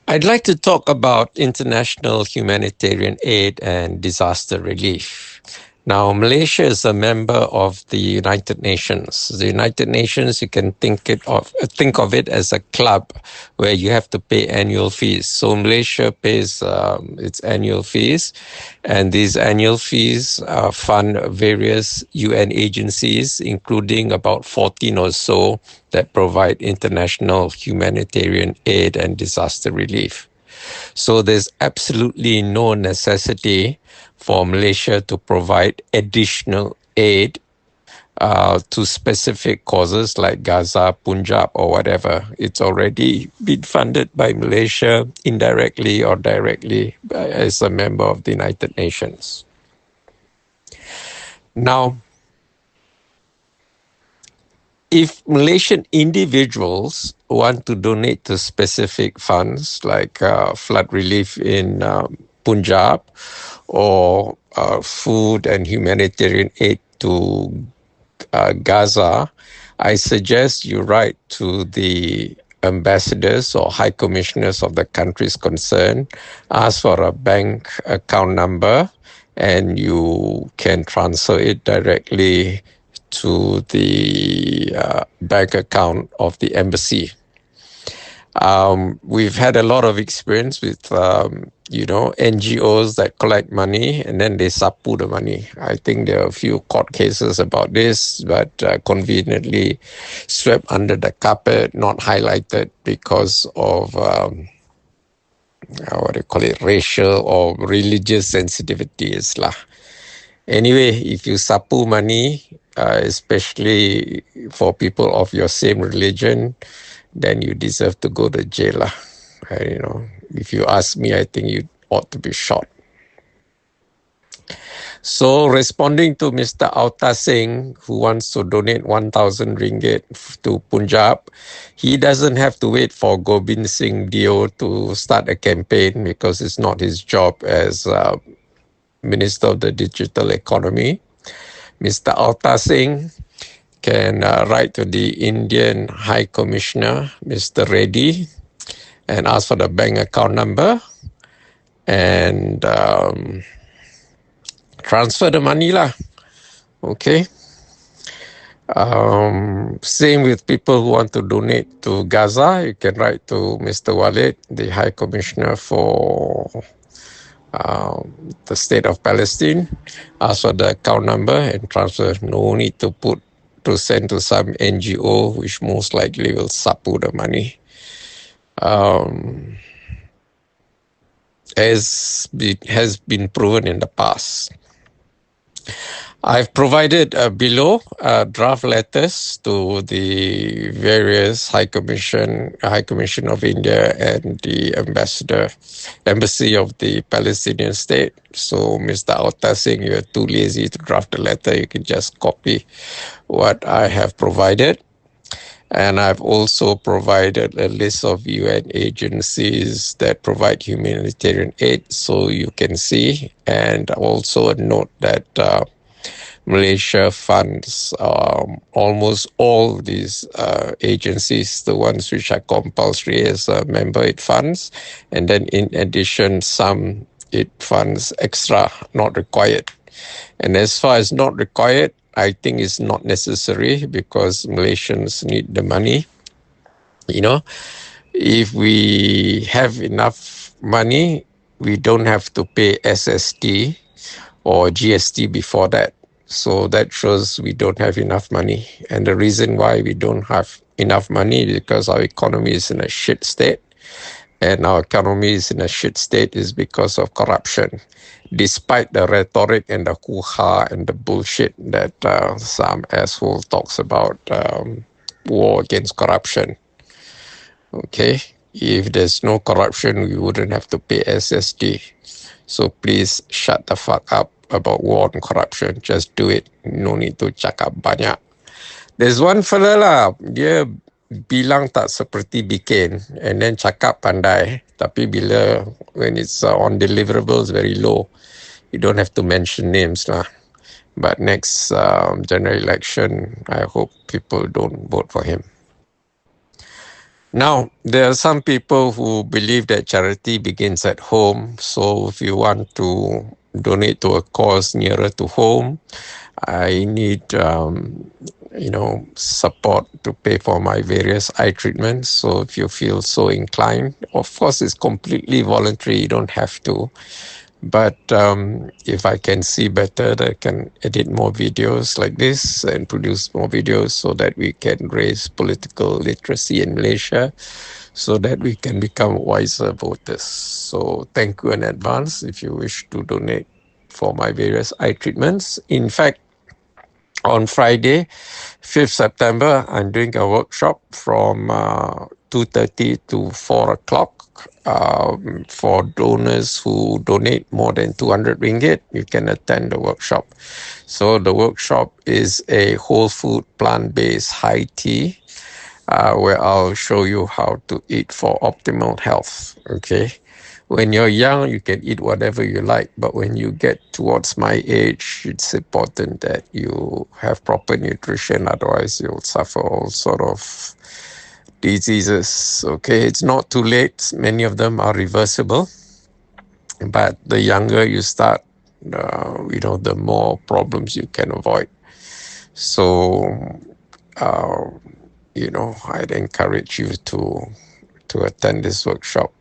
I'd like to talk about international humanitarian aid and disaster relief. Now, Malaysia is a member of the United Nations. The United Nations, you can think of it as a club where you have to pay annual fees. So Malaysia pays its annual fees, and these annual fees fund various UN agencies, including about 14 or so that provide international humanitarian aid and disaster relief. So there's absolutely no necessity for Malaysia to provide additional aid to specific causes like Gaza, Punjab, or whatever. It's already been funded by Malaysia indirectly or directly as a member of the United Nations. Now, if Malaysian individuals want to donate to specific funds like flood relief in Punjab or food and humanitarian aid to Gaza, I suggest you write to the ambassadors or high commissioners of the countries concerned, ask for a bank account number, and you can transfer it directly to the bank account of the embassy. We've had a lot of experience with, NGOs that collect money and then they sapu the money. I think there are a few court cases about this, but conveniently swept under the carpet, not highlighted because of, racial or religious sensitivities lah. Anyway, if you sapu money, especially for people of your same religion, then you deserve to go to jail lah. If you ask me, I think you ought to be shot. So responding to Mr. Auta Singh, who wants to donate 1,000 ringgit to Punjab, he doesn't have to wait for Gobind Singh Dio to start a campaign because it's not his job as Minister of the Digital Economy. Mr. Auta Singh can write to the Indian High Commissioner, Mr. Reddy, and ask for the bank account number and transfer the money lah. Okay. Same with people who want to donate to Gaza. You can write to Mr. Walid, the High Commissioner for the State of Palestine. Ask for the account number and transfer. No need to send to some NGO, which most likely will sapu the money. As it has been proven in the past. I've provided below draft letters to the various High Commission of India and the Embassy of the Palestinian State. So, Mr. Auta Singh, you're too lazy to draft a letter. You can just copy what I have provided. And I've also provided a list of UN agencies that provide humanitarian aid, so you can see. And also a note that Malaysia funds almost all these agencies, the ones which are compulsory as member it funds. And then in addition, some it funds extra, not required. And as far as not required, I think it's not necessary because Malaysians need the money. If we have enough money, we don't have to pay SST or GST before that. So that shows we don't have enough money. And the reason why we don't have enough money is because our economy is in a shit state. And our economy is in a shit state is because of corruption. Despite the rhetoric and the hoo-ha and the bullshit that some asshole talks about war against corruption. Okay? If there's no corruption, we wouldn't have to pay SSD. So please shut the fuck up about war and corruption. Just do it. No need to cakap banyak. There's one fella lah, dia bilang tak seperti bikin and then cakap pandai. Tapi when it's on deliverables very low, you don't have to mention names lah. But next general election, I hope people don't vote for him. Now, there are some people who believe that charity begins at home. So if you want to donate to a cause nearer to home, I need, support to pay for my various eye treatments. So if you feel so inclined, of course, it's completely voluntary. You don't have to. But if I can see better, I can edit more videos like this and produce more videos so that we can raise political literacy in Malaysia so that we can become wiser voters. So thank you in advance if you wish to donate for my various eye treatments. In fact, on Friday, 5th September, I'm doing a workshop from 2:30 to 4 o'clock for donors who donate more than 200 ringgit. You can attend the workshop. So the workshop is a whole food, plant-based high tea where I'll show you how to eat for optimal health. Okay. When you're young, you can eat whatever you like, but when you get towards my age, it's important that you have proper nutrition, otherwise you'll suffer all sort of diseases. Okay, it's not too late. Many of them are reversible, but the younger you start, the more problems you can avoid. So, I'd encourage you to attend this workshop.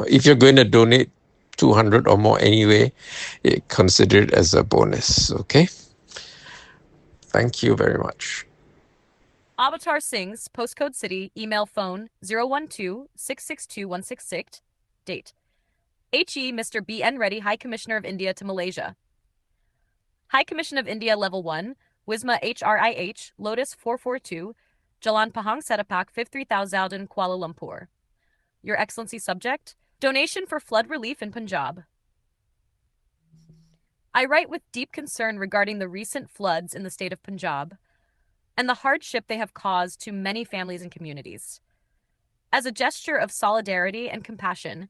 If you're going to donate 200 or more anyway, consider it as a bonus. Okay. Thank you very much. Avatar Singh's postcode city, email phone 012-662-166, date. HE Mr. B.N. Reddy, High Commissioner of India to Malaysia. High Commission of India Level 1, Wisma HRIH, Lotus 442, Jalan Pahang Setapak 53,000 Kuala Lumpur. Your Excellency subject, donation for flood relief in Punjab. I write with deep concern regarding the recent floods in the state of Punjab and the hardship they have caused to many families and communities. As a gesture of solidarity and compassion,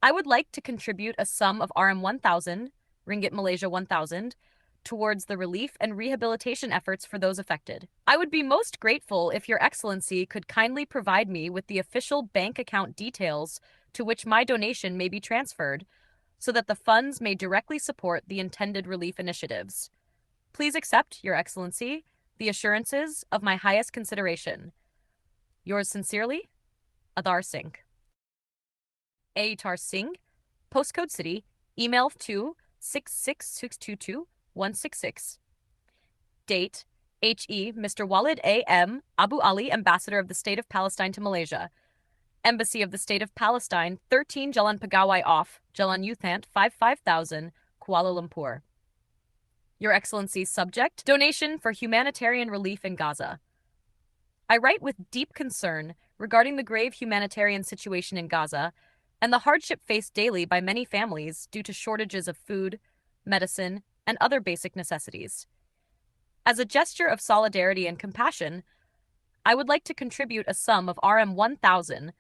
I would like to contribute a sum of RM 1,000, Ringgit Malaysia 1,000, towards the relief and rehabilitation efforts for those affected. I would be most grateful if Your Excellency could kindly provide me with the official bank account details to which my donation may be transferred, so that the funds may directly support the intended relief initiatives. Please accept, Your Excellency, the assurances of my highest consideration. Yours sincerely, Adar Singh. Atar Singh, postcode city, email to 66622-166. Date, HE Mr. Walid A.M. Abu Ali, Ambassador of the State of Palestine to Malaysia. Embassy of the State of Palestine, 13 Jalan Pegawai off, Jalan Youthant, 55,000, Kuala Lumpur. Your Excellency subject, donation for humanitarian relief in Gaza. I write with deep concern regarding the grave humanitarian situation in Gaza and the hardship faced daily by many families due to shortages of food, medicine, and other basic necessities. As a gesture of solidarity and compassion, I would like to contribute a sum of RM 1,000,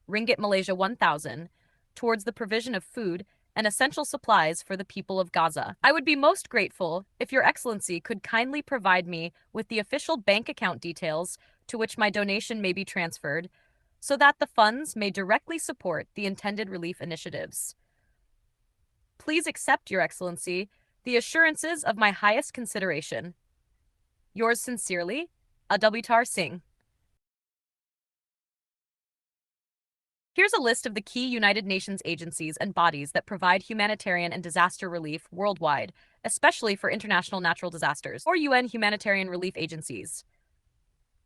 Ringgit Malaysia 1,000, towards the provision of food and essential supplies for the people of Gaza. I would be most grateful if Your Excellency could kindly provide me with the official bank account details to which my donation may be transferred, so that the funds may directly support the intended relief initiatives. Please accept, Your Excellency, the assurances of my highest consideration. Yours sincerely, Adar Singh. Here's a list of the key United Nations agencies and bodies that provide humanitarian and disaster relief worldwide, especially for international natural disasters, or UN humanitarian relief agencies.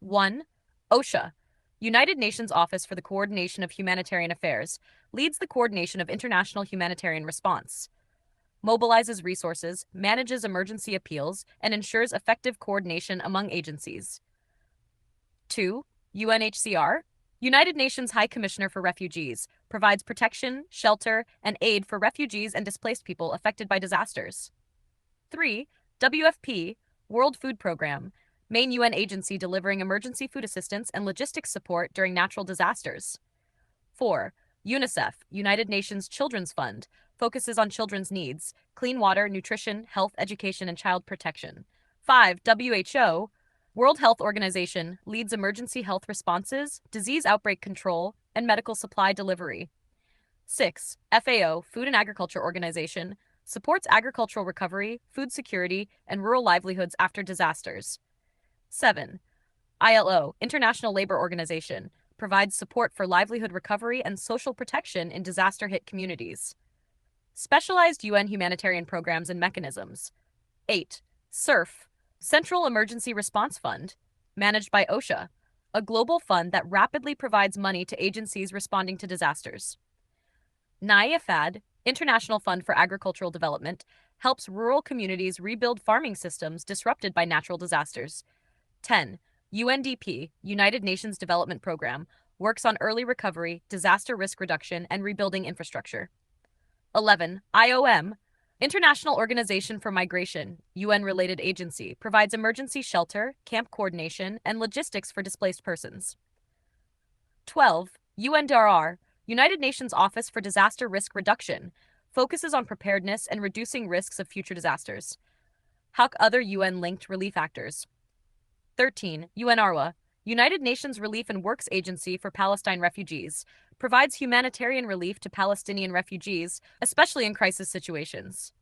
1. OSHA, United Nations Office for the Coordination of Humanitarian Affairs, leads the coordination of international humanitarian response, mobilizes resources, manages emergency appeals, and ensures effective coordination among agencies. 2. UNHCR, United Nations High Commissioner for Refugees, provides protection, shelter, and aid for refugees and displaced people affected by disasters. 3. WFP, World Food Programme, main UN agency delivering emergency food assistance and logistics support during natural disasters. 4. UNICEF, United Nations Children's Fund, focuses on children's needs, clean water, nutrition, health, education, and child protection. 5. WHO, World Health Organization leads emergency health responses, disease outbreak control, and medical supply delivery. 6. FAO, Food and Agriculture Organization, supports agricultural recovery, food security, and rural livelihoods after disasters. 7. ILO, International Labor Organization, provides support for livelihood recovery and social protection in disaster-hit communities. Specialized UN humanitarian programs and mechanisms. 8. SURF, Central Emergency Response Fund, managed by OSHA, a global fund that rapidly provides money to agencies responding to disasters. NIAFAD, International Fund for Agricultural Development, helps rural communities rebuild farming systems disrupted by natural disasters. 10. UNDP, United Nations Development Program, works on early recovery, disaster risk reduction, and rebuilding infrastructure. 11. IOM, International Organization for Migration, UN-related agency, provides emergency shelter, camp coordination, and logistics for displaced persons. 12. UNDRR, United Nations Office for Disaster Risk Reduction, focuses on preparedness and reducing risks of future disasters. HUC other UN-linked relief actors. 13. UNRWA, United Nations Relief and Works Agency for Palestine Refugees, provides humanitarian relief to Palestinian refugees, especially in crisis situations.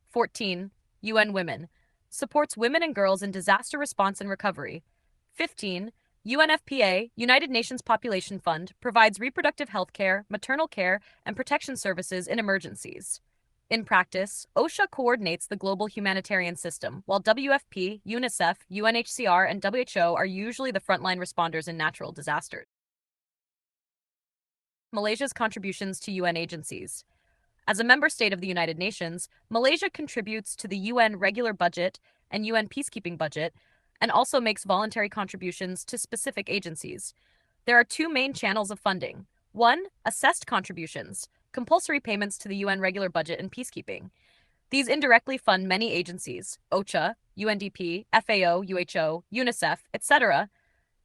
14. UN Women, supports women and girls in disaster response and recovery. 15. UNFPA, United Nations Population Fund, provides reproductive health care, maternal care, and protection services in emergencies. In practice, OSHA coordinates the global humanitarian system, while WFP, UNICEF, UNHCR, and WHO are usually the frontline responders in natural disasters. Malaysia's contributions to UN agencies. As a member state of the United Nations, Malaysia contributes to the UN regular budget and UN peacekeeping budget, and also makes voluntary contributions to specific agencies. There are two main channels of funding. 1. Assessed contributions, compulsory payments to the UN regular budget and peacekeeping. These indirectly fund many agencies, OCHA, UNDP, FAO, UHO, UNICEF, etc.,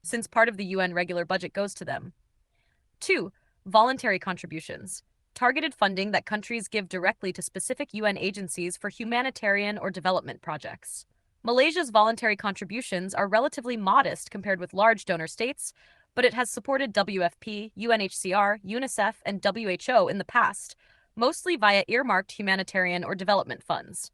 since part of the UN regular budget goes to them. 2. Voluntary contributions, targeted funding that countries give directly to specific UN agencies for humanitarian or development projects. Malaysia's voluntary contributions are relatively modest compared with large donor states, but it has supported WFP, UNHCR, UNICEF, and WHO in the past, mostly via earmarked humanitarian or development funds.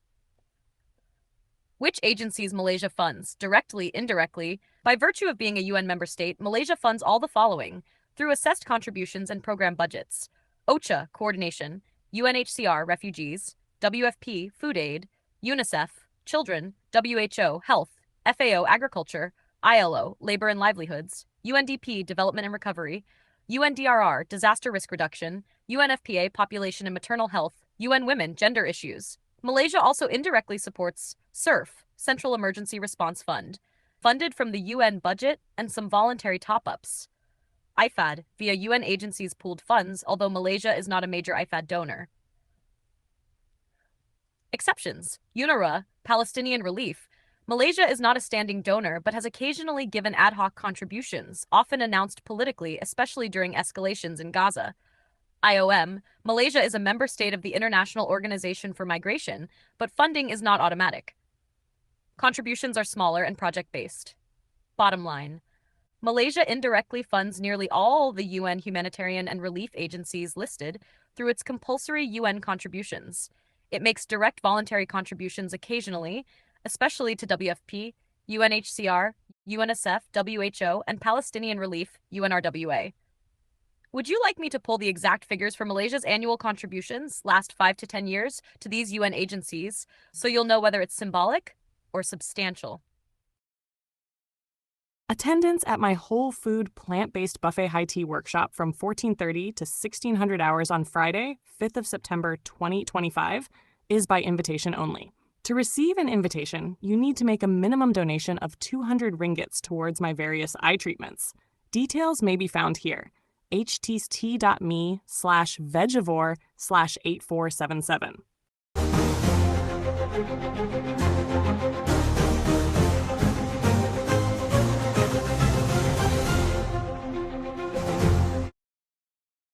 Which agencies Malaysia funds, directly, indirectly? By virtue of being a UN member state, Malaysia funds all the following, through assessed contributions and program budgets. OCHA, coordination, UNHCR, refugees, WFP, food aid, UNICEF, children, WHO, health, FAO, agriculture, ILO, labor and livelihoods, UNDP, development and recovery, UNDRR, disaster risk reduction, UNFPA, population and maternal health, UN Women, gender issues. Malaysia also indirectly supports SURF, Central Emergency Response Fund, funded from the UN budget and some voluntary top-ups. IFAD, via UN agencies' pooled funds, although Malaysia is not a major IFAD donor. Exceptions. UNRWA, Palestinian Relief. Malaysia is not a standing donor, but has occasionally given ad hoc contributions, often announced politically, especially during escalations in Gaza. IOM, Malaysia is a member state of the International Organization for Migration, but funding is not automatic. Contributions are smaller and project-based. Bottom line. Malaysia indirectly funds nearly all the UN humanitarian and relief agencies listed through its compulsory UN contributions. It makes direct voluntary contributions occasionally, especially to WFP, UNHCR, UNICEF, WHO, and Palestinian Relief, UNRWA. Would you like me to pull the exact figures for Malaysia's annual contributions, last 5 to 10 years, to these UN agencies, so you'll know whether it's symbolic or substantial? Attendance at my whole food plant-based buffet high tea workshop from 1430 to 1600 hours on Friday, 5th of September 2025 is by invitation only. To receive an invitation, you need to make a minimum donation of 200 ringgits towards my various eye treatments. Details may be found here. htst.me/vegivore/8477.